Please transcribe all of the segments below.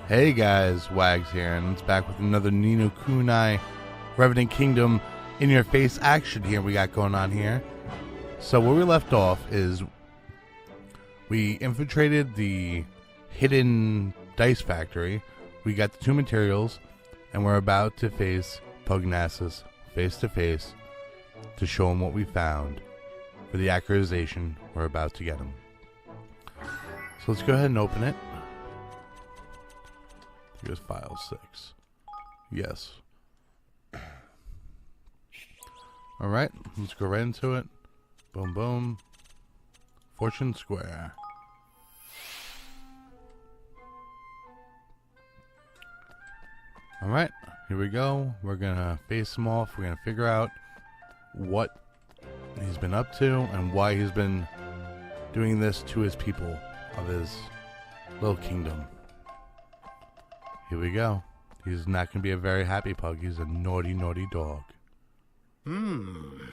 Hey guys, Wags here, and it's back with another Kuni Revenant Kingdom in your face action here we got going on here. So where we left off is we infiltrated the hidden dice factory, we got the two materials, and we're about to face Pugnacis face to face to show him what we found for the accusation we're about to get him. So let's go ahead and open it. Here's file 6. Yes. Alright, let's go right into it. Boom, boom. Fortune Square. Alright, here we go. We're gonna face him off. We're gonna figure out what he's been up to and why he's been doing this to his people of his little kingdom. Here we go. He's not going to be a very happy pug. He's a naughty, naughty dog.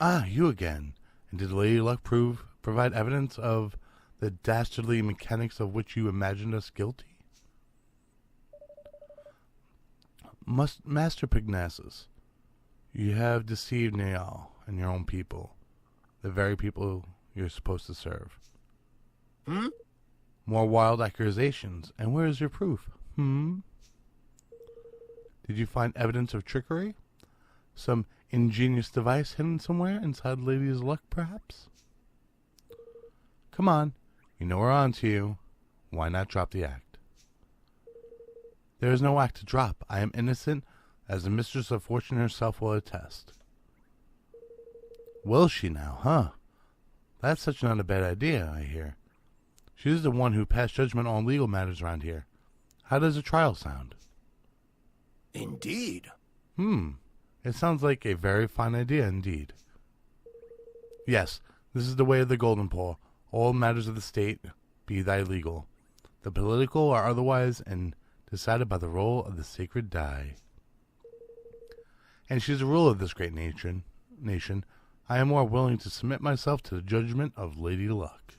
Ah, you again. And did Lady Luck provide evidence of the dastardly mechanics of which you imagined us guilty? Master Pugnacis, you have deceived Niall and your own people. The very people you're supposed to serve. More wild accusations. And where is your proof? Did you find evidence of trickery? Some ingenious device hidden somewhere inside Lady's Luck, perhaps? Come on, you know we're on to you. Why not drop the act? There is no act to drop. I am innocent, as the Mistress of Fortune herself will attest. Will she now, huh? That's such not a bad idea, I hear. She is the one who passed judgment on legal matters around here. How does a trial sound? Indeed. It sounds like a very fine idea indeed. Yes, this is the way of the Golden Paw. All matters of the state, be thy legal, the political or otherwise, and decided by the roll of the sacred die. And she is the ruler of this great nation. I am more willing to submit myself to the judgment of Lady Luck.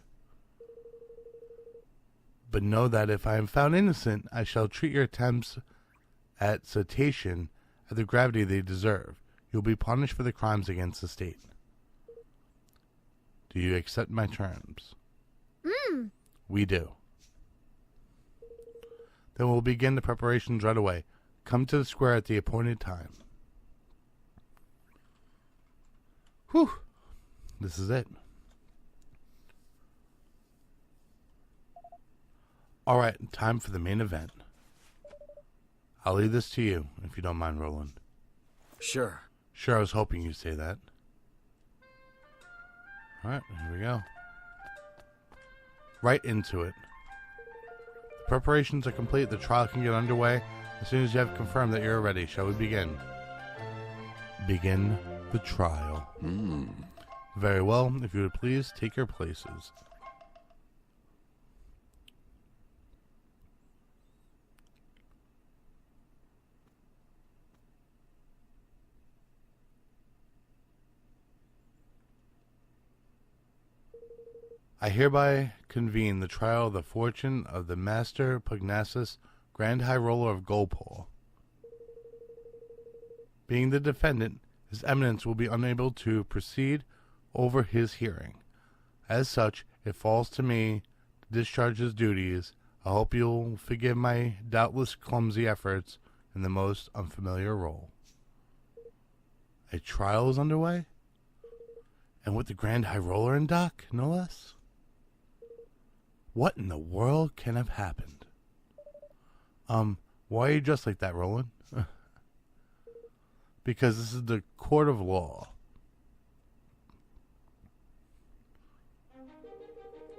But know that if I am found innocent, I shall treat your attempts at citation at the gravity they deserve. You'll be punished for the crimes against the state. Do you accept my terms? We do. Then we'll begin the preparations right away. Come to the square at the appointed time. Whew. This is it. Alright, time for the main event. I'll leave this to you, if you don't mind, Roland. Sure. Sure, I was hoping you'd say that. Alright, here we go. Right into it. The preparations are complete. The trial can get underway. As soon as you have confirmed that you're ready, shall we begin? Begin the trial. Very well. If you would please take your places. I hereby convene the trial of the fortune of the Master Pugnacis, Grand High Roller of Golpole. Being the defendant, His Eminence will be unable to proceed over his hearing. As such, it falls to me to discharge his duties. I hope you'll forgive my doubtless clumsy efforts in the most unfamiliar role. A trial is underway? And with the Grand High Roller in dock, no less? What in the world can have happened? Why are you dressed like that, Roland? Because this is the court of law.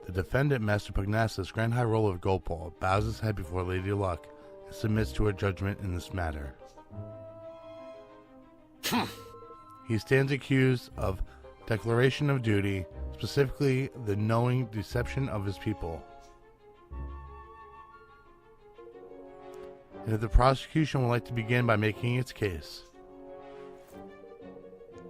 The defendant, Master Pugnacis, Grand High Roller of Golpole, bows his head before Lady Luck and submits to her judgment in this matter. He stands accused of declaration of duty, specifically the knowing deception of his people. And if the prosecution would like to begin by making its case.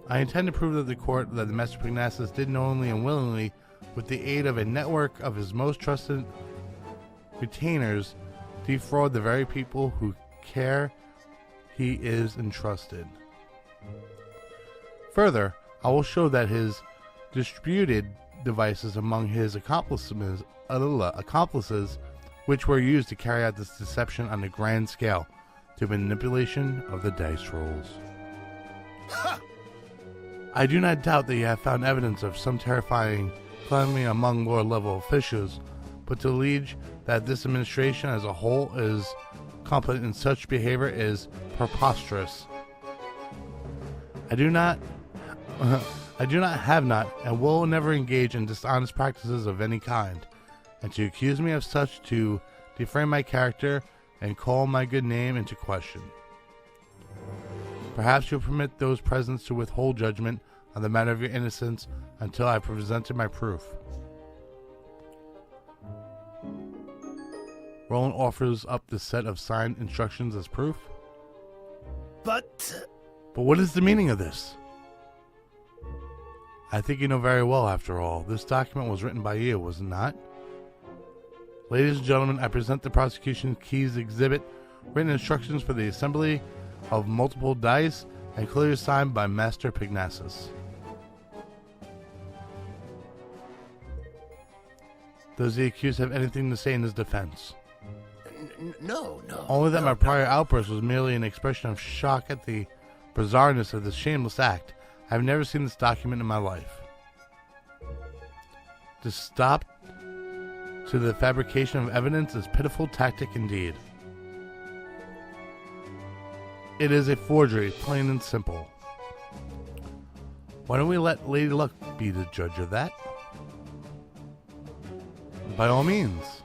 I intend to prove to the court that the Master Pugnacis did knowingly and willingly, with the aid of a network of his most trusted retainers, defraud the very people who care he is entrusted. Further, I will show that his distributed devices among his accomplices, which were used to carry out this deception on a grand scale, to manipulation of the dice rolls. I do not doubt that you have found evidence of some terrifying calamity among lower-level officials, but to allege that this administration as a whole is competent in such behavior is preposterous. I have not, and will never engage in dishonest practices of any kind, and to accuse me of such to defame my character and call my good name into question. Perhaps you'll permit those present to withhold judgment on the matter of your innocence until I have presented my proof. Roland offers up the set of signed instructions as proof. But what is the meaning of this? I think you know very well, after all. This document was written by you, was it not? Ladies and gentlemen, I present the prosecution keys exhibit, written instructions for the assembly of multiple dice, and clearly signed by Master Pugnacis. Does the accused have anything to say in his defense? No. Only that my prior outburst was merely an expression of shock at the bizarreness of this shameless act. I have never seen this document in my life. To stop to the fabrication of evidence is pitiful tactic indeed. It is a forgery, plain and simple. Why don't we let Lady Luck be the judge of that? By all means.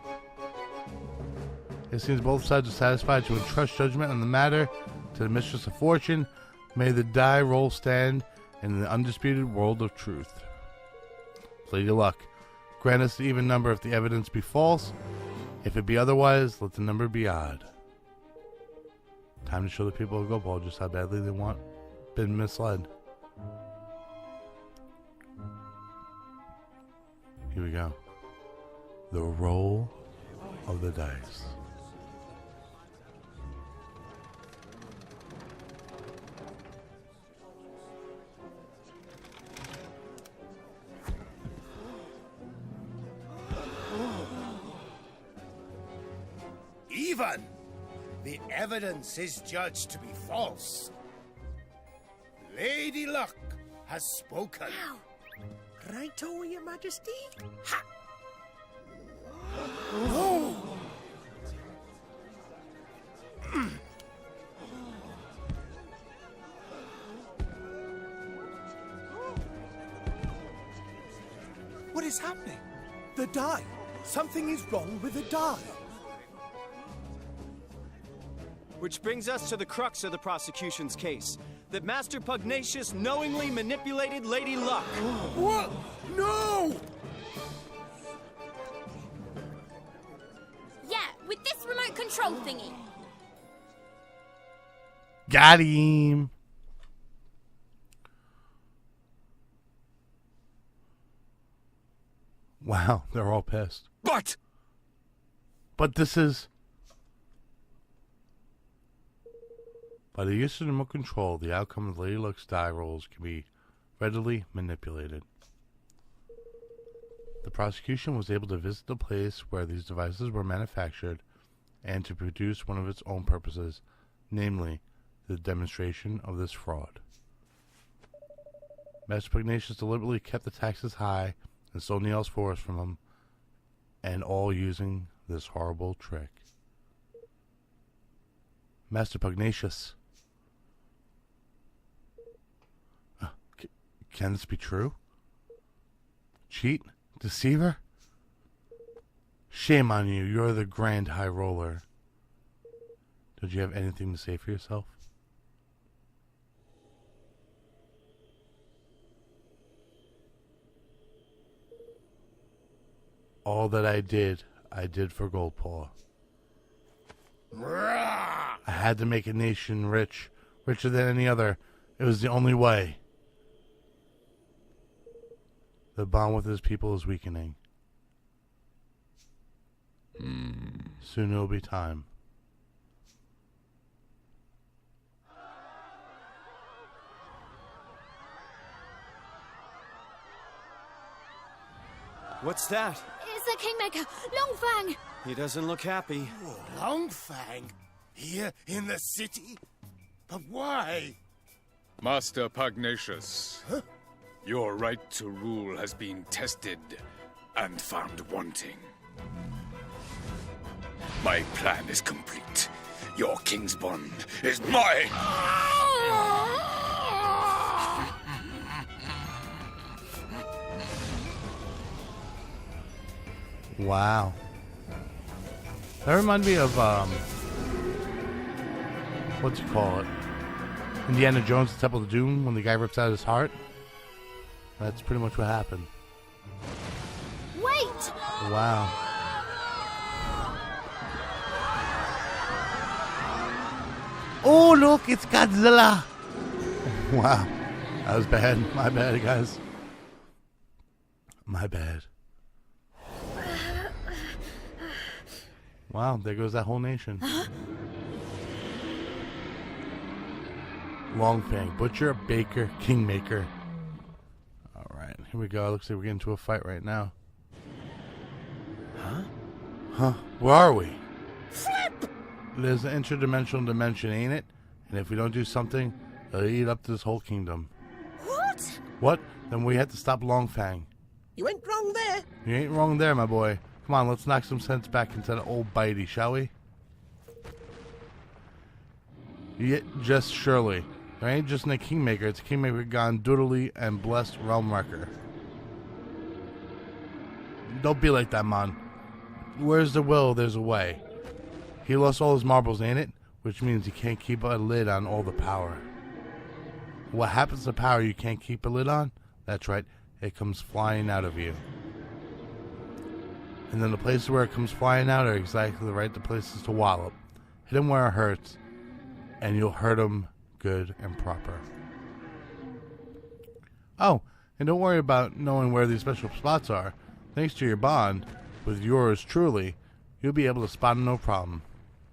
It seems both sides are satisfied to entrust judgment on the matter to the Mistress of Fortune. May the die roll stand in the undisputed world of truth. Lady Luck, grant us the even number if the evidence be false. If it be otherwise, let the number be odd. Time to show the people of Gopal just how badly they been misled. Here we go. The roll of the dice. Even the evidence is judged to be false. Lady Luck has spoken. Ow. Righto, Your Majesty? Ha! No! What is happening? The die. Something is wrong with the die. Which brings us to the crux of the prosecution's case. That Master Pugnacious knowingly manipulated Lady Luck. What? No! Yeah, with this remote control thingy. Got him. Wow, they're all pissed. But this is... By the use of remote control, the outcome of Lady Luck's die rolls can be readily manipulated. The prosecution was able to visit the place where these devices were manufactured and to produce one of its own purposes, namely, the demonstration of this fraud. Master Pugnacious deliberately kept the taxes high and stole Neil's force from him, and all using this horrible trick. Master Pugnacious. Can this be true? Cheat? Deceiver? Shame on you, you're the grand high roller. Did you have anything to say for yourself? All that I did for Goldpaw. I had to make a nation rich, richer than any other. It was the only way. The bond with his people is weakening. Soon it'll be time. What's that? It's the Kingmaker, Longfang! He doesn't look happy. Longfang? Here in the city? But why? Master Pugnacious, your right to rule has been tested and found wanting. My plan is complete. Your king's bond is mine! Wow. That reminds me of, what's it called? Indiana Jones, the Temple of Doom, when the guy rips out his heart. That's pretty much what happened. Wait! Wow. Oh, look, it's Godzilla! Wow. That was bad. My bad, guys. My bad. Wow, there goes that whole nation. Longfang, butcher, baker, kingmaker. Alright, here we go. Looks like we're getting into a fight right now. Huh? Where are we? Flip! There's an interdimensional dimension, ain't it? And if we don't do something, it'll eat up this whole kingdom. What? What? Then we have to stop Longfang. You went wrong there. You ain't wrong there, my boy. Come on, let's knock some sense back into the old bitey, shall we? Yeah, just surely. There ain't just a kingmaker, it's a kingmaker gone doodly and blessed realm wrecker. Don't be like that, man. Where's the will, there's a way. He lost all his marbles, ain't it? Which means he can't keep a lid on all the power. What happens to power you can't keep a lid on? That's right, it comes flying out of you. And then the places where it comes flying out are exactly the right places to wallop. Hit him where it hurts, and you'll hurt him good and proper. Oh, and don't worry about knowing where these special spots are. Thanks to your bond with yours truly, you'll be able to spot them no problem.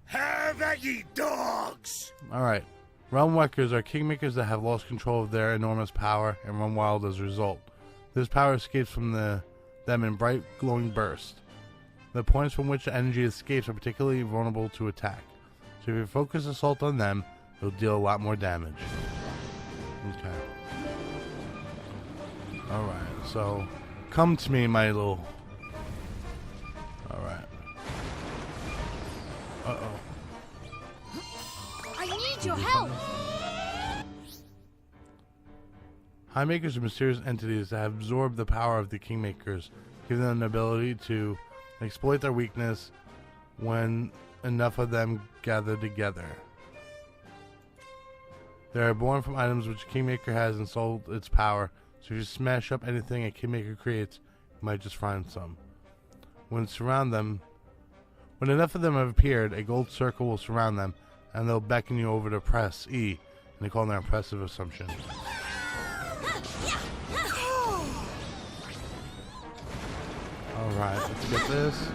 Have at ye, dogs! Alright, realm wreckers are kingmakers that have lost control of their enormous power and run wild as a result. This power escapes from them in bright glowing bursts. The points from which the energy escapes are particularly vulnerable to attack. So if you focus assault on them, it'll deal a lot more damage. Okay. Alright, so come to me, my little... Alright. Uh-oh. I need your help! Highmakers are mysterious entities that have absorbed the power of the kingmakers, giving them the ability to exploit their weakness when enough of them gather together. They are born from items which a kingmaker has installed its power, so if you smash up anything a kingmaker creates, you might just find some. When enough of them have appeared, a gold circle will surround them, and they'll beckon you over to press E, and they call that impressive assumption. Alright, let's get this.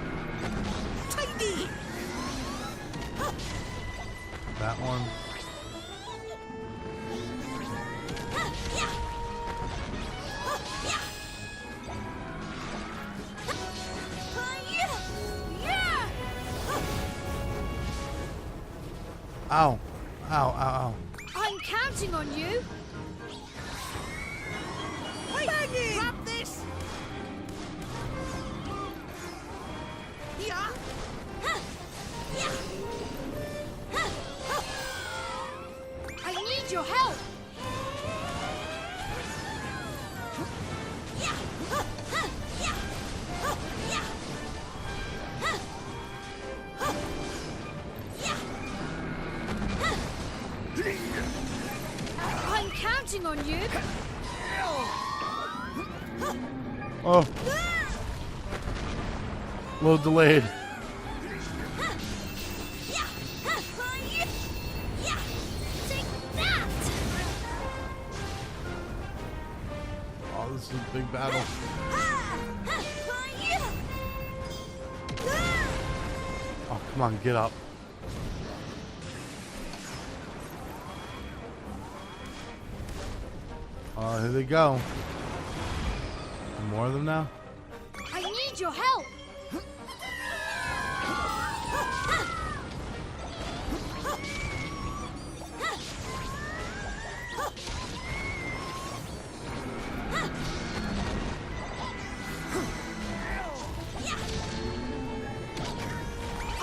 Tidy. That one. Ow. Ow, ow, ow. I'm counting on you! Wait, grab this. Yeah. I need your help! I'm counting on you! Oh. A little delayed. Take that! Oh, this is a big battle. Come on, get up. Oh, here they go. More of them now? I need your help.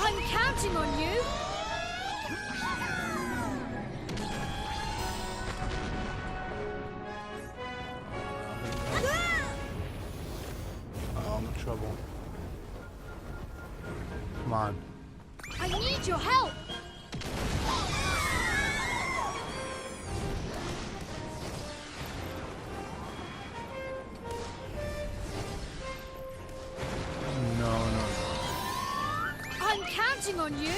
I'm counting on you. Oh, I'm in trouble. Come on. I need your help. No. I'm counting on you.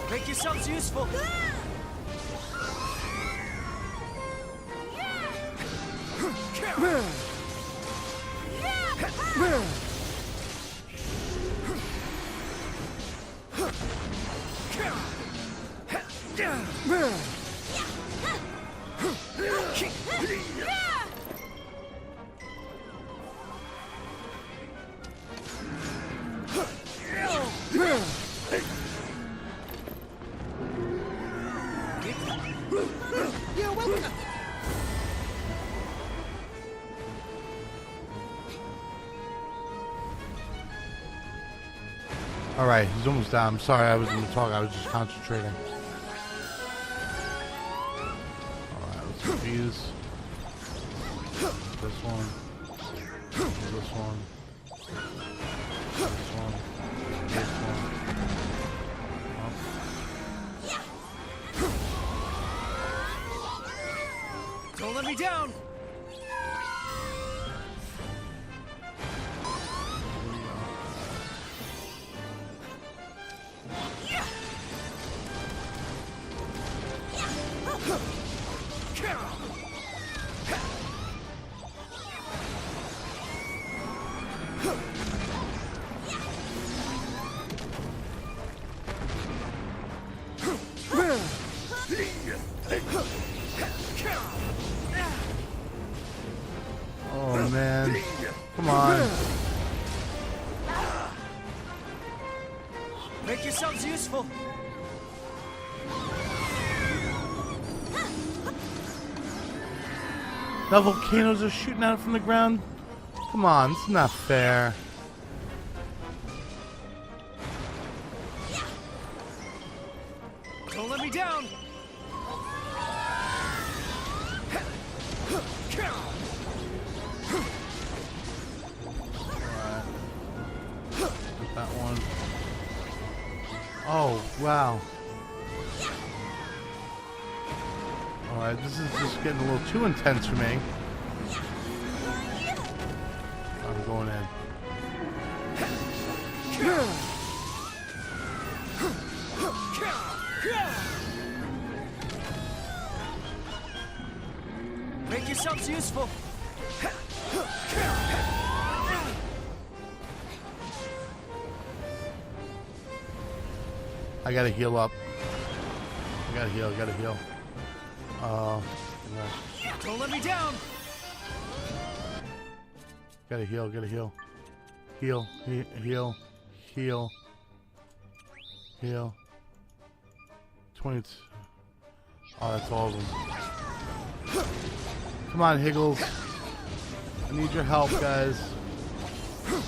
Make yourselves useful. You're welcome. All right, he's almost down. I'm sorry, I was in the talk. I was just concentrating. All right, let's confuse this one, this one, this one, this one. Don't let me down. Oh man, come on. Make yourselves useful. The volcanoes are shooting out from the ground. Come on, it's not fair. Don't let me down. That one. Oh, wow. Alright, this is just getting a little too intense for me. I'm going in. Make yourselves useful. I gotta heal up. Gotta heal. Yeah. Don't let me down. Gotta heal. Heal. 20. Oh, that's all of them. Come on, Higgles. I need your help, guys.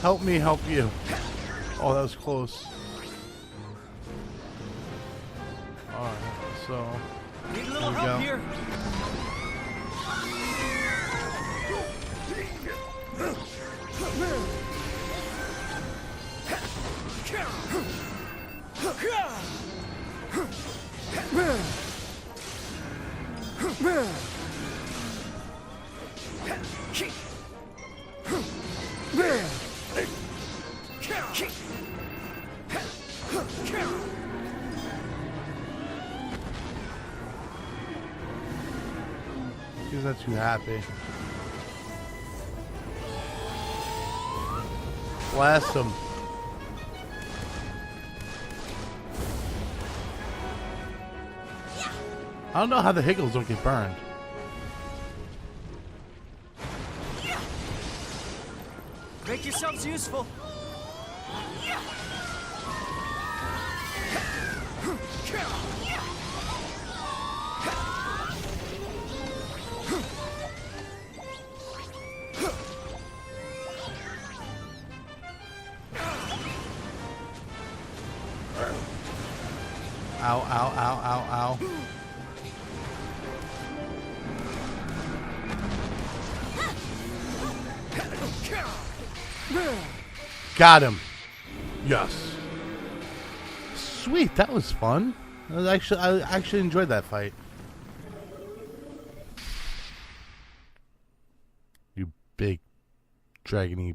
Help me help you. Oh, that was close. Alright, so... Need a little There we help go. here. He's not too happy. Blast him. I don't know how the Higgles don't get burned. Make yourselves useful. Ow, ow, ow, ow, ow. Got him. Yes. Sweet, that was fun. I actually enjoyed that fight. You big dragony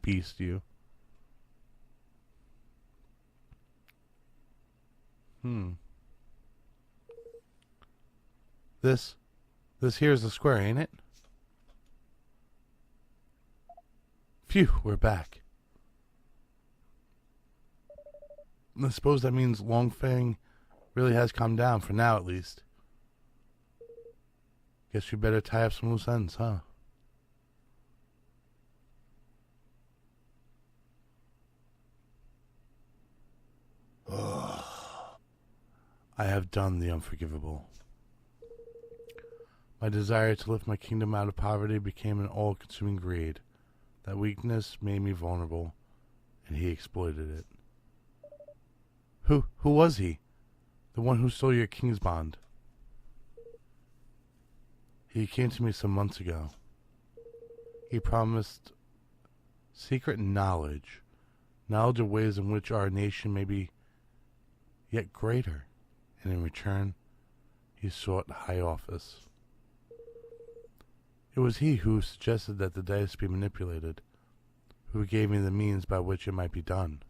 beast, you. This here is the square, ain't it? Phew, we're back. I suppose that means Longfang really has calmed down, for now at least. Guess we better tie up some loose ends, huh? I have done the unforgivable. My desire to lift my kingdom out of poverty became an all-consuming greed. That weakness made me vulnerable, and he exploited it. Who was he? The one who stole your king's bond? He came to me some months ago. He promised secret knowledge of ways in which our nation may be yet greater, and in return, he sought high office. It was he who suggested that the dice be manipulated, who gave me the means by which it might be done.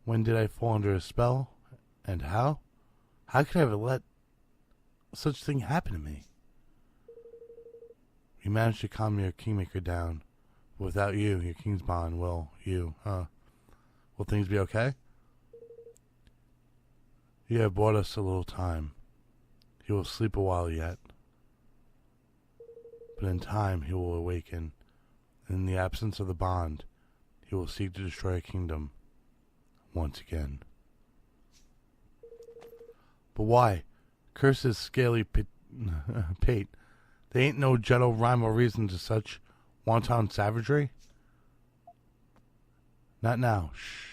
When did I fall under a spell, and how? How could I have let such a thing happen to me? You managed to calm your kingmaker down, but without you, your king's bond, will things be okay? You have bought us a little time. He will sleep a while yet. But in time he will awaken, and in the absence of the bond, he will seek to destroy a kingdom once again. But why? Curse his scaly pate. There ain't no gentle rhyme or reason to such wanton savagery. Not now. Shh.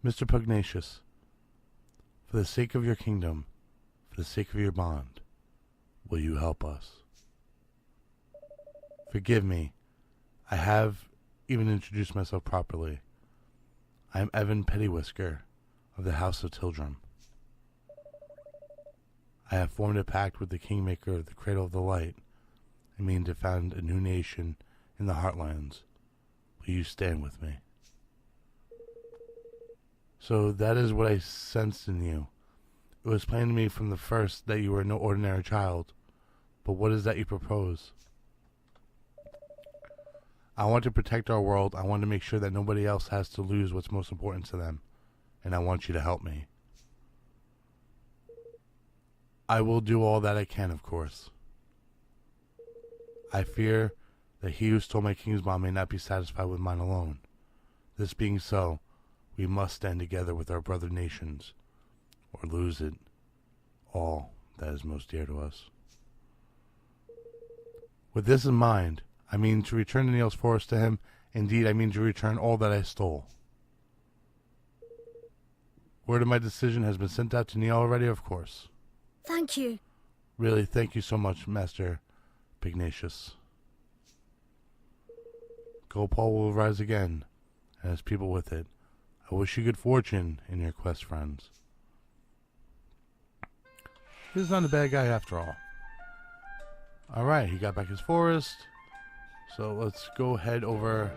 Mr. Pugnacious, for the sake of your kingdom, for the sake of your bond, will you help us? Forgive me. I have even introduced myself properly. I am Evan Pettywhisker of the House of Tildrum. I have formed a pact with the Kingmaker of the Cradle of the Light and mean to found a new nation in the Heartlands. Will you stand with me? So that is what I sensed in you. It was plain to me from the first that you were no ordinary child. But what is that you propose? I want to protect our world. I want to make sure that nobody else has to lose what's most important to them. And I want you to help me. I will do all that I can, of course. I fear that he who stole my king's bond may not be satisfied with mine alone. This being so, we must stand together with our brother nations, or lose it all that is most dear to us. With this in mind, I mean to return the Neil's forest to him. Indeed, I mean to return all that I stole. Word of my decision has been sent out to Neil already, of course. Thank you. Really, thank you so much, Master Pugnacious. Gopal will rise again, and his people with it. I wish you good fortune in your quest, friends. He's not a bad guy after all. Alright, he got back his forest. So let's go head over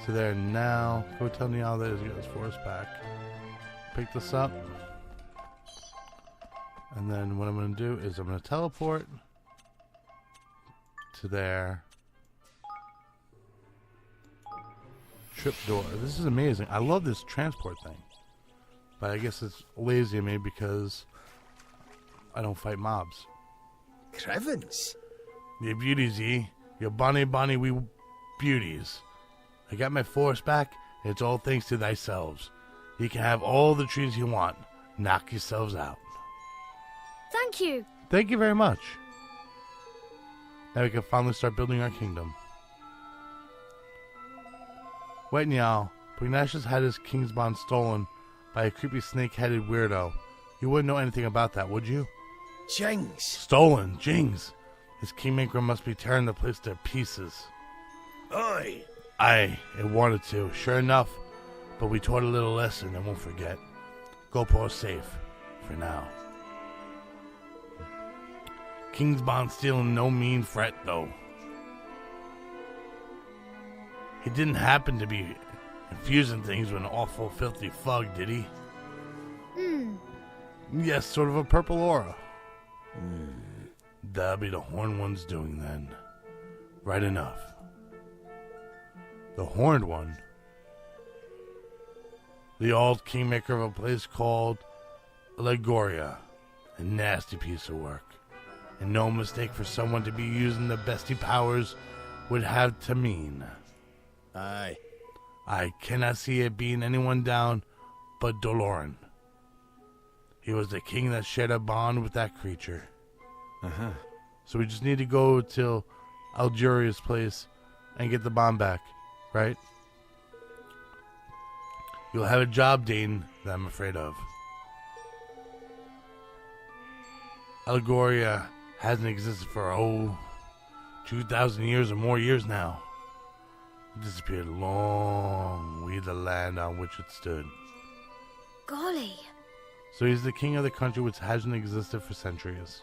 to there now. Go tell Niall that he's got his forest back. Pick this up. And then what I'm going to do is I'm going to teleport to there. Trip door. This is amazing. I love this transport thing. But I guess it's lazy of me because I don't fight mobs. Crevens? You beauties, ye. You bonny wee beauties. I got my forest back, and it's all thanks to thyselves. You can have all the trees you want. Knock yourselves out. Thank you. Thank you very much. Now we can finally start building our kingdom. Wait, Niall. Pugnacious had his king's bond stolen by a creepy snake-headed weirdo. You wouldn't know anything about that, would you? Jings. Stolen, jings. His kingmaker must be tearing the place to pieces. Aye. Aye, it wanted to, sure enough. But we taught a little lesson and won't forget. Gopal is safe, for now. King's bond stealing no mean fret, though. He didn't happen to be infusing things with an awful filthy fug, did he? Yes, sort of a purple aura. That'll be the Horned One's doing then. Right enough. The Horned One? The old kingmaker of a place called Allegoria. A nasty piece of work. And no mistake for someone to be using the bestie powers would have to mean. Aye. I cannot see it being anyone down but Doloran. He was the king that shared a bond with that creature. So we just need to go to Algeria's place and get the bond back, right? You'll have a job, Dane, that I'm afraid of. Allegoria hasn't existed for, 2,000 years or more years now. It disappeared long way the land on which it stood. Golly. So he's the king of the country which hasn't existed for centuries.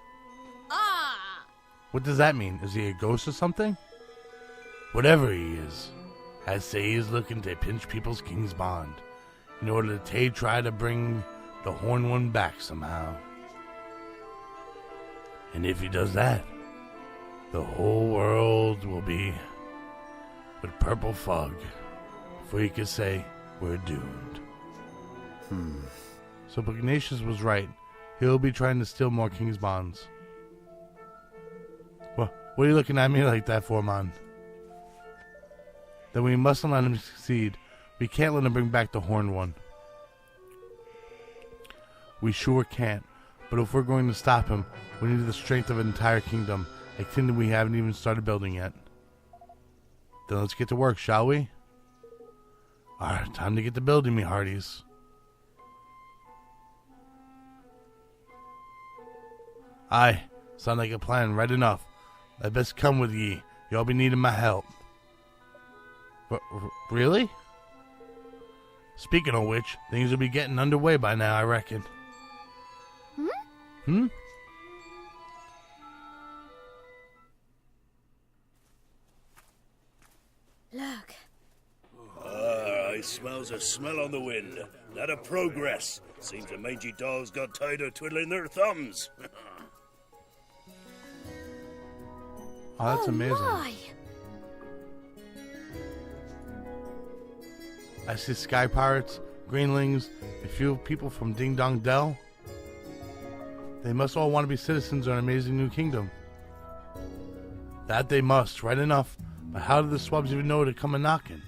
Ah! What does that mean? Is he a ghost or something? Whatever he is, I say he's looking to pinch people's king's bond in order to try to bring the Horned One back somehow. And if he does that, the whole world will be with purple fog before you can say we're doomed. So Pugnacious was right. He'll be trying to steal more king's bonds. What are you looking at me like that for, man? Then we mustn't let him succeed. We can't let him bring back the Horned One. We sure can't. But if we're going to stop him, we need the strength of an entire kingdom. A kingdom we haven't even started building yet. Then let's get to work, shall we? Alright, time to get to building, me hearties. Aye, sound like a plan, right enough. I best come with ye. Y'all be needing my help. Really? Speaking of which, things will be getting underway by now, I reckon. Look. I smells a smell on the wind. That a progress. Seems the mangy dogs got tired of twiddling their thumbs. Oh, that's amazing. My. I see sky pirates, greenlings, a few people from Ding Dong Dell. They must all want to be citizens of an amazing new kingdom. That they must, right enough. But how did the swabs even know to come a-knocking?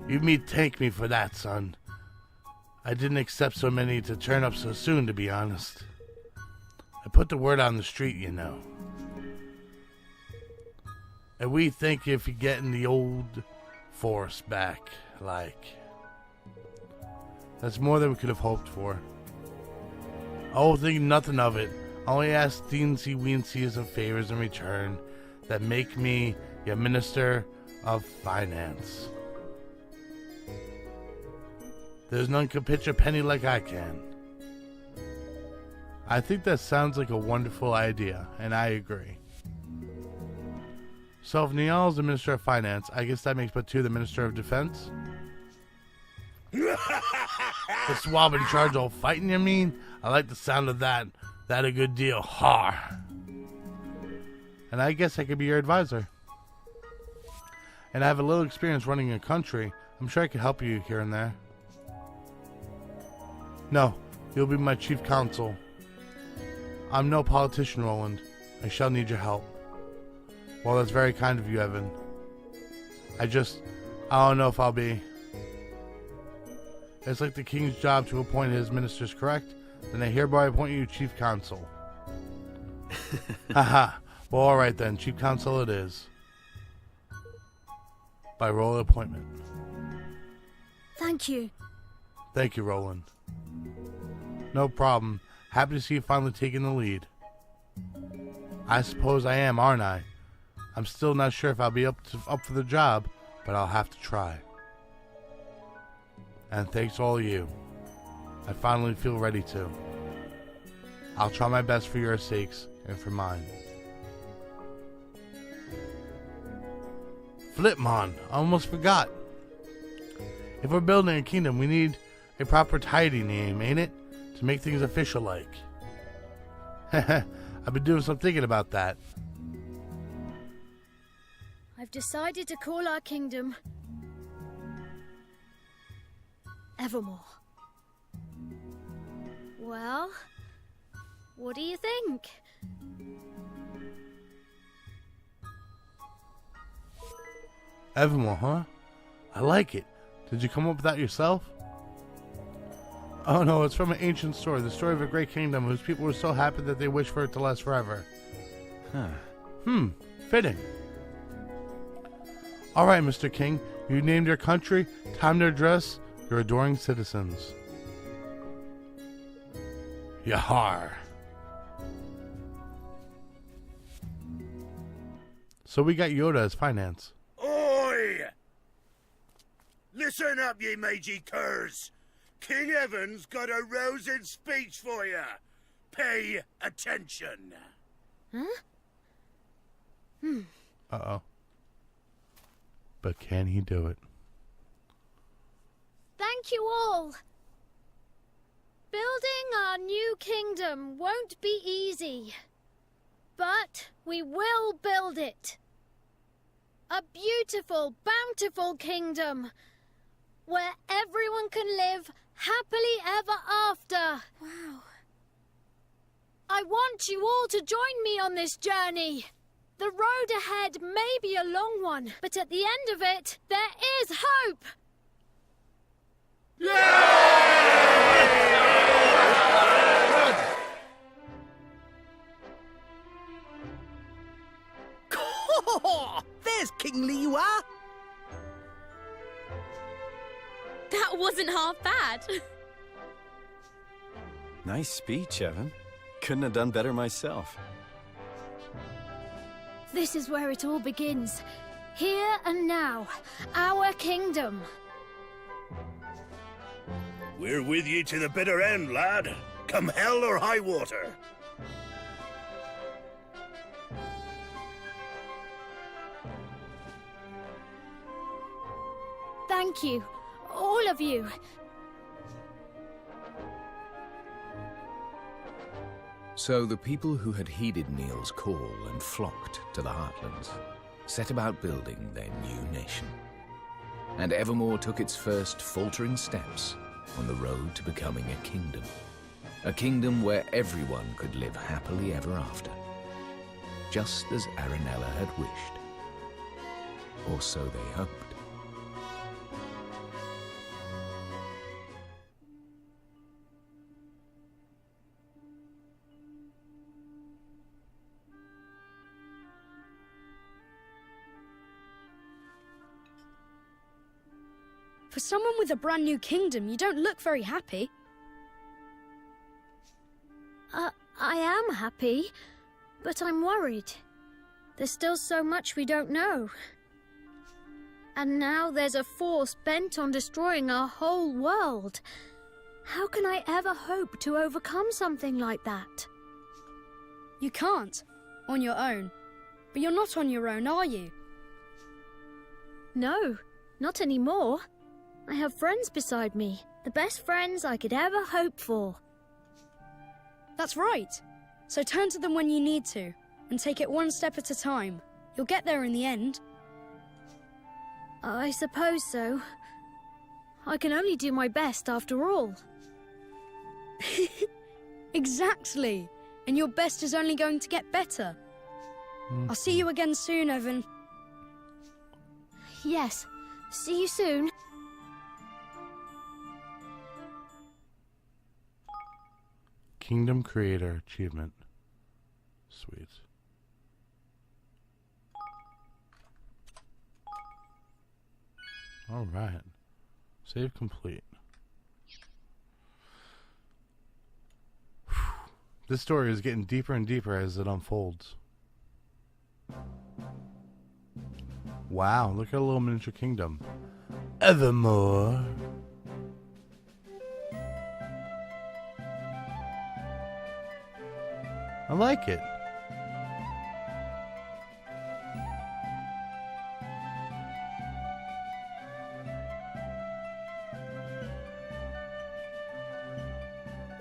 You mean thank me for that, son. I didn't accept so many to turn up so soon, to be honest. I put the word on the street, you know. And we think if you're getting the old force back, like. That's more than we could have hoped for. Oh, think nothing of it. I only asked Deansy Weensy some favors in return. that make me your Minister of Finance. There's none can pitch a penny like I can. I think that sounds like a wonderful idea, and I agree. So if Niall is the Minister of Finance, I guess that makes Batu the Minister of Defense? The swab in charge of fighting, you mean? I like the sound of that. That a good deal. Har. And I guess I could be your advisor. And I have a little experience running a country. I'm sure I could help you here and there. No, you'll be my chief counsel. I'm no politician, Roland. I shall need your help. Well, that's very kind of you, Evan. I don't know if I'll be. It's like the king's job to appoint his ministers, correct? Then I hereby appoint you chief counsel. Haha. Well, alright then. Chief counsel it is. By royal appointment. Thank you. Thank you, Roland. No problem. Happy to see you finally taking the lead. I suppose I am, aren't I? I'm still not sure if I'll be up for the job, but I'll have to try. And thanks to all of you. I finally feel ready to. I'll try my best for your sakes and for mine. Flipmon, I almost forgot. If we're building a kingdom, we need a proper tidy name, ain't it? To make things official-like. I've been doing some thinking about that. I've decided to call our kingdom Evermore. Well, what do you think? Evermore, huh? I like it. Did you come up with that yourself? Oh no, it's from an ancient story. The story of a great kingdom whose people were so happy that they wished for it to last forever. Fitting. Alright, Mr. King. You named your country. Time to address your adoring citizens. Yahar. So we got Yoda as finance. Oi! Listen up, ye mangy curs. King Evan's got a rousing speech for you. Pay attention. Uh-oh. But can he do it? Thank you all. Building our new kingdom won't be easy, but we will build it. A beautiful, bountiful kingdom where everyone can live happily ever after. Wow. I want you all to join me on this journey. The road ahead may be a long one, but at the end of it, there is hope. There's King Liwa. That wasn't half bad. Nice speech, Evan. Couldn't have done better myself. This is where it all begins. Here and now, our kingdom. We're with you to the bitter end, lad. Come hell or high water. Thank you, all of you. So the people who had heeded Neil's call and flocked to the Heartlands set about building their new nation. And Evermore took its first faltering steps on the road to becoming a kingdom. A kingdom where everyone could live happily ever after. Just as Aranella had wished. Or so they hoped. For someone with a brand new kingdom, you don't look very happy. I am happy, but I'm worried. There's still so much we don't know. And now there's a force bent on destroying our whole world. How can I ever hope to overcome something like that? You can't, on your own. But you're not on your own, are you? No, not anymore. I have friends beside me. The best friends I could ever hope for. That's right. So turn to them when you need to, and take it one step at a time. You'll get there in the end. I suppose so. I can only do my best after all. Exactly. And your best is only going to get better. I'll see you again soon, Evan. Yes. See you soon. Kingdom Creator Achievement. Sweet. Alright. Save complete. This story is getting deeper and deeper as it unfolds. Wow, look at a little miniature kingdom. Evermore. I like it.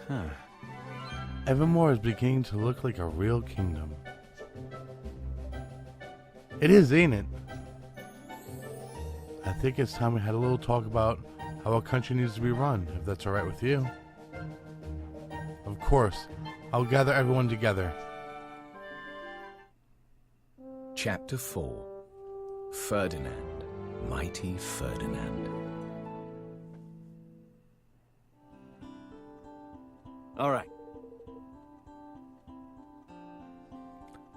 Huh. Evermore is beginning to look like a real kingdom. It is, ain't it? I think it's time we had a little talk about how our country needs to be run, if that's alright with you. Of course, I'll gather everyone together. Chapter 4. Ferdinand, Mighty Ferdinand. All right.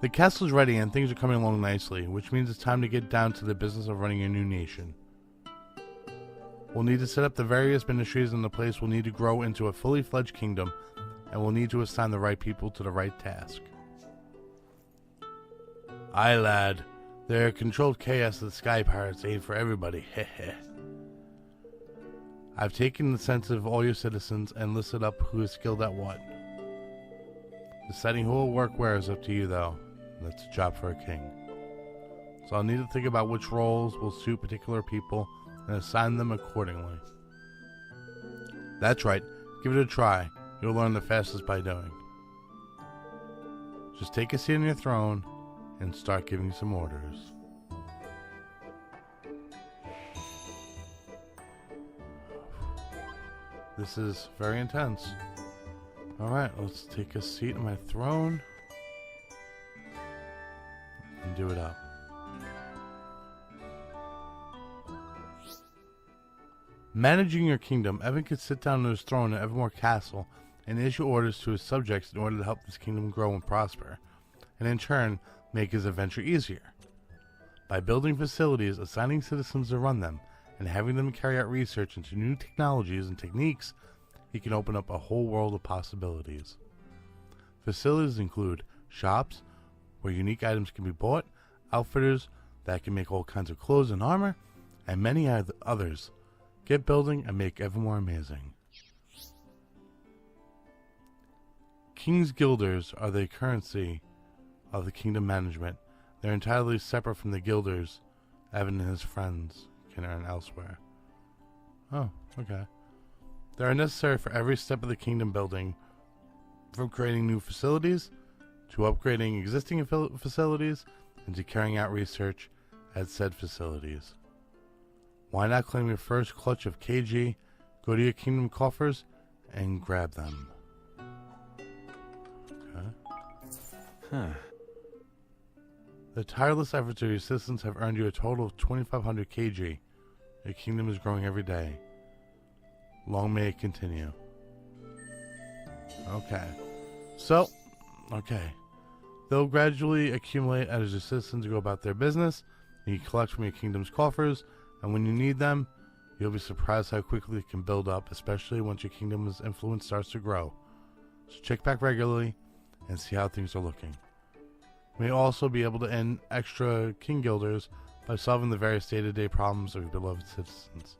The castle's ready and things are coming along nicely, which means it's time to get down to the business of running a new nation. We'll need to set up the various ministries, and the place will need to grow into a fully fledged kingdom, and we'll need to assign the right people to the right task. Aye, lad. Their controlled chaos of the Sky Pirates ain't for everybody. Heh. I've taken the census of all your citizens and listed up who is skilled at what. Deciding who will work where is up to you, though. That's a job for a king. So I'll need to think about which roles will suit particular people and assign them accordingly. That's right. Give it a try. You'll learn the fastest by doing. Just take a seat on your throne and start giving some orders. This is very intense. Alright, let's take a seat on my throne and do it up. Managing your kingdom, Evan could sit down on his throne at Evermore Castle and issue orders to his subjects in order to help this kingdom grow and prosper, and in turn, make his adventure easier. By building facilities, assigning citizens to run them, and having them carry out research into new technologies and techniques, he can open up a whole world of possibilities. Facilities include shops, where unique items can be bought, outfitters that can make all kinds of clothes and armor, and many others. Get building and make Evermore amazing. King's Guilders are the currency of the kingdom management. They're entirely separate from the guilders Evan and his friends can earn elsewhere. Oh, okay. They are necessary for every step of the kingdom building, from creating new facilities, to upgrading existing facilities, and to carrying out research at said facilities. Why not claim your first clutch of KG, go to your kingdom coffers, and grab them? Okay. The tireless efforts of your citizens have earned you a total of 2,500 KG. Your kingdom is growing every day. Long may it continue. Okay. So, they'll gradually accumulate as your citizens go about their business, and you collect from your kingdom's coffers, and when you need them, you'll be surprised how quickly they can build up, especially once your kingdom's influence starts to grow. So check back regularly and see how things are looking. You may also be able to end extra king guilders by solving the various day-to-day problems of your beloved citizens.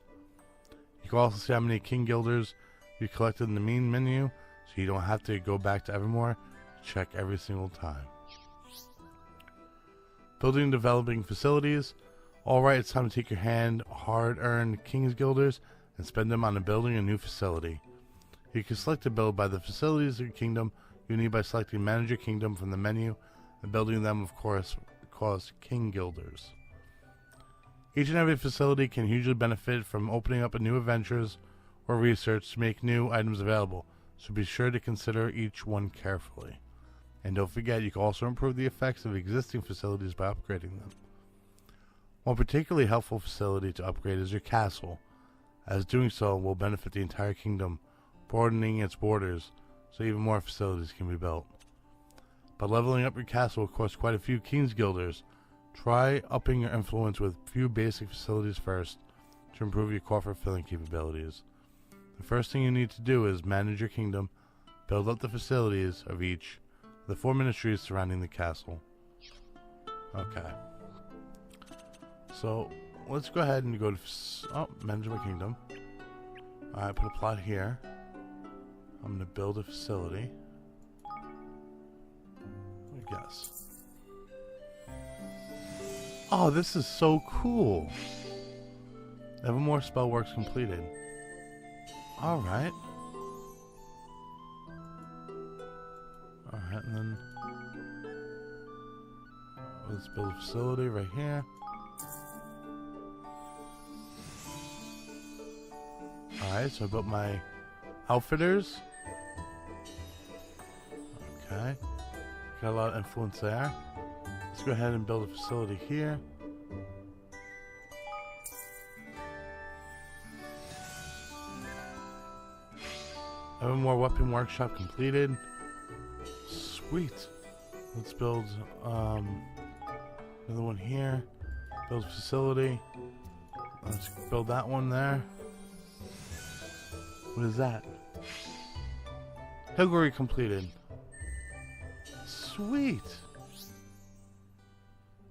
You can also see how many king guilders you collected in the main menu, so you don't have to go back to Evermore to check every single time. Building and developing facilities. Alright, it's time to take your hard-earned king's guilders and spend them on building a new facility. You can select to build by the facilities of your kingdom you need by selecting Manage Your Kingdom from the menu, and building them, of course, costs king guilders. Each and every facility can hugely benefit from opening up new adventures or research to make new items available, so be sure to consider each one carefully. And don't forget, you can also improve the effects of existing facilities by upgrading them. One particularly helpful facility to upgrade is your castle, as doing so will benefit the entire kingdom, broadening its borders so even more facilities can be built. But leveling up your castle will cost quite a few king's guilders. Try upping your influence with a few basic facilities first to improve your coffer filling capabilities. The first thing you need to do is manage your kingdom, build up the facilities of each of the 4 ministries surrounding the castle. Okay. So, let's go ahead and go to manage my kingdom. Alright, put a plot here. I'm going to build a facility. I guess. Oh, this is so cool. Evermore spell works completed. Alright. Alright, and then let's build a facility right here. Alright, so I built my outfitters. Okay. Got a lot of influence there. Let's go ahead and build a facility here. Evermore Weapon Workshop completed. Sweet. Let's build another one here. Build facility. Let's build that one there. What is that? Hillgory completed. Sweet.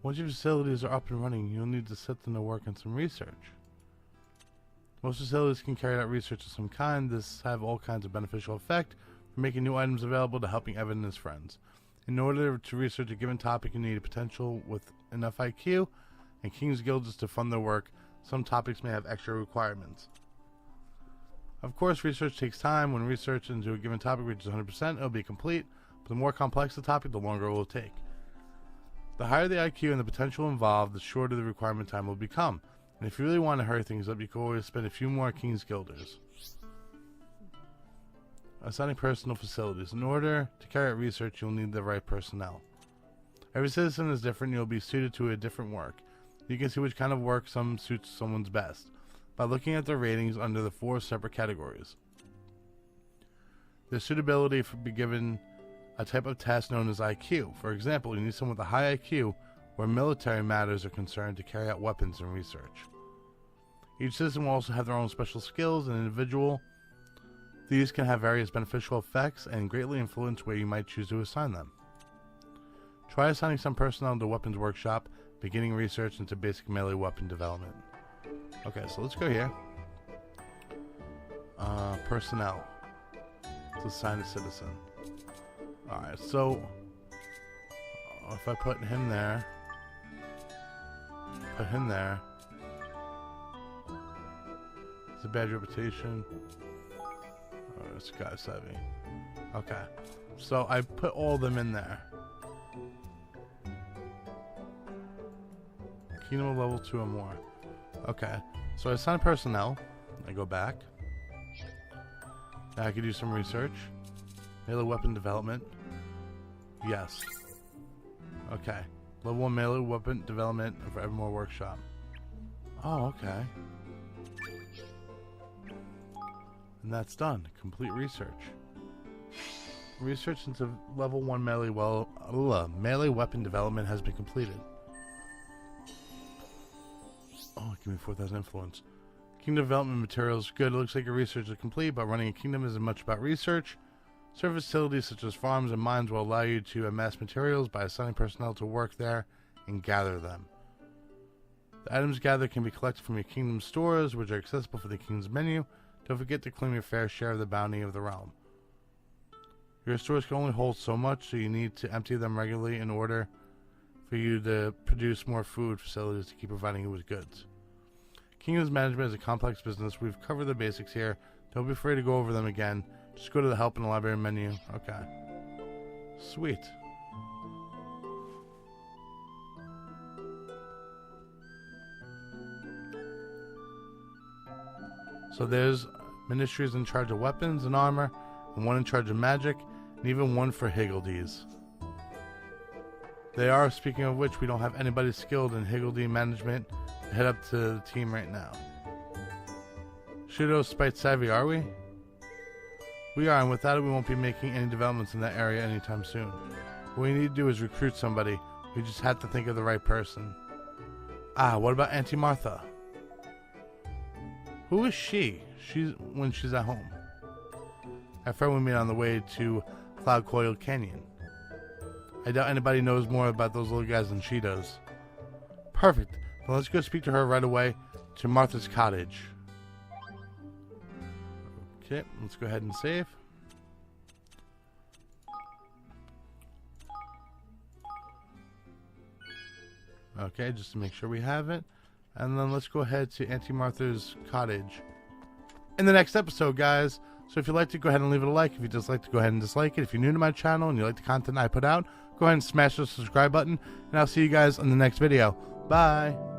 Once your facilities are up and running, you'll need to set them to work on some research. Most facilities can carry out research of some kind. This have all kinds of beneficial effect for making new items available to helping Evan and his friends. In order to research a given topic, you need a potential with enough IQ and King's Guilds to fund their work. Some topics may have extra requirements. Of course, research takes time. When research into a given topic reaches 100%, it will be complete. But the more complex the topic, the longer it will take. The higher the IQ and the potential involved, the shorter the requirement time will become. And if you really want to hurry things up, you can always spend a few more King's Guilders. Assigning personal facilities. In order to carry out research, you'll need the right personnel. Every citizen is different, and you'll be suited to a different work. You can see which kind of work suits someone's best by looking at their ratings under the 4 separate categories. Their suitability for be given a type of task known as IQ. For example, you need someone with a high IQ where military matters are concerned to carry out weapons and research. Each citizen will also have their own special skills and individual. These can have various beneficial effects and greatly influence where you might choose to assign them. Try assigning some personnel to Weapons Workshop, beginning research into basic melee weapon development. Okay, so let's go here. Personnel. Let's assign a citizen. Alright, so if I put him there, it's a bad reputation. Oh, this guy's heavy. Okay, so I put all of them in there. Kingdom of level 2 or more. Okay, so I assign personnel. I go back. Now I can do some research. Melee weapon development. Yes. Okay. Level 1 melee weapon development for Evermore Workshop. Oh, okay. And that's done. Complete research. Research into level 1 melee weapon development has been completed. Oh, give me 4,000 influence. Kingdom development materials. Good. It looks like your research is complete, but running a kingdom isn't much about research. Service facilities such as farms and mines will allow you to amass materials by assigning personnel to work there and gather them. The items gathered can be collected from your kingdom's stores, which are accessible for the king's menu. Don't forget to claim your fair share of the bounty of the realm. Your stores can only hold so much, so you need to empty them regularly in order for you to produce more food facilities to keep providing you with goods. Kingdom's management is a complex business. We've covered the basics here. Don't be afraid to go over them again. Just go to the help in the library menu. Okay. Sweet. So there's ministries in charge of weapons and armor, and one in charge of magic, and even one for Higgledies. They are, speaking of which, we don't have anybody skilled in Higgledy management to head up to the team right now. Shido's spite savvy, are we? We are, and without it we won't be making any developments in that area anytime soon. What we need to do is recruit somebody. We just have to think of the right person. Ah, what about Auntie Martha? Who is she? When she's at home. I've heard we meet on the way to Cloud Coil Canyon. I doubt anybody knows more about those little guys than she does. Perfect. Then let's go speak to her right away to Martha's cottage. Okay, let's go ahead and save. Okay, just to make sure we have it. And then let's go ahead to Auntie Martha's cottage in the next episode, guys. So if you'd like to, go ahead and leave it a like. If you dislike to, go ahead and dislike it. If you're new to my channel and you like the content I put out, go ahead and smash the subscribe button. And I'll see you guys in the next video. Bye.